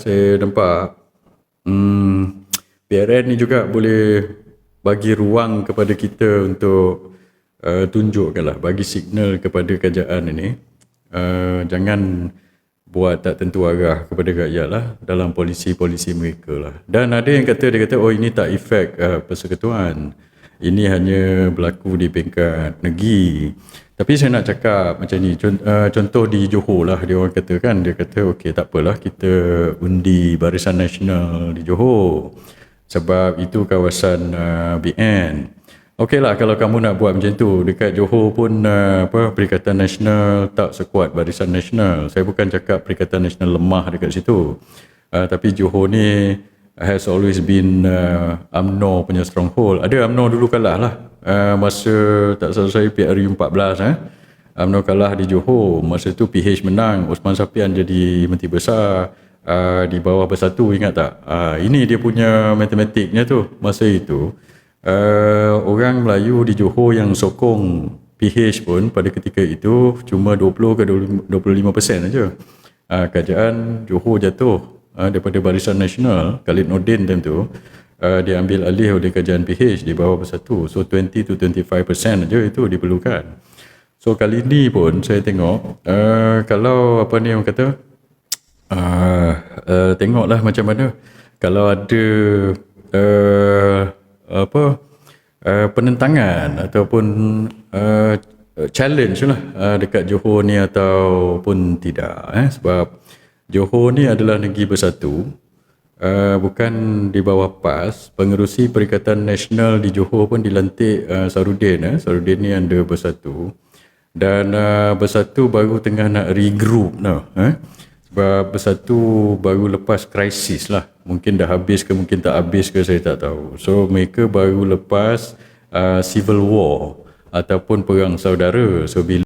saya nampak PRN ni juga boleh bagi ruang kepada kita untuk tunjukkanlah, bagi signal kepada kerajaan ini, jangan buat tak tentu arah kepada rakyat lah dalam polisi-polisi mereka lah. Dan ada yang kata, dia kata oh ini tak efek persekutuan, ini hanya berlaku di peringkat negeri. Tapi saya nak cakap macam ni, contoh di Johor lah, dia orang kata kan, dia kata okey tak apalah kita undi Barisan Nasional di Johor sebab itu kawasan BN. Okeylah kalau kamu nak buat macam tu, dekat Johor pun Perikatan Nasional tak sekuat Barisan Nasional. Saya bukan cakap Perikatan Nasional lemah dekat situ, tapi Johor ni has always been UMNO punya stronghold. Ada UMNO dulu kalah lah, masa tak salah saya PRU 14 UMNO kalah di Johor. Masa tu PH menang, Osman Sapian jadi Menteri Besar di bawah Bersatu, ingat tak? Ini dia punya matematiknya tu. Masa itu orang Melayu di Johor yang sokong PH pun pada ketika itu cuma 20 ke 25% aja. Kerajaan Johor jatuh daripada Barisan Nasional, Khalid Nordin time tu dia ambil alih oleh kerajaan PH di bawah Bersatu. So 20 to 25% aja itu diperlukan. So kali ni pun saya tengok kalau apa ni orang kata tengoklah macam mana kalau ada penentangan ataupun challenge lah dekat Johor ni ataupun tidak, sebab Johor ni adalah negeri bersatu, bukan di bawah PAS. Pengerusi Perikatan Nasional di Johor pun dilantik Sarudin. Sarudin ni under Bersatu, dan Bersatu baru tengah nak regroup sebab Bersatu baru lepas krisis lah, mungkin dah habis ke mungkin tak habis ke saya tak tahu. So mereka baru lepas civil war ataupun perang saudara. So bila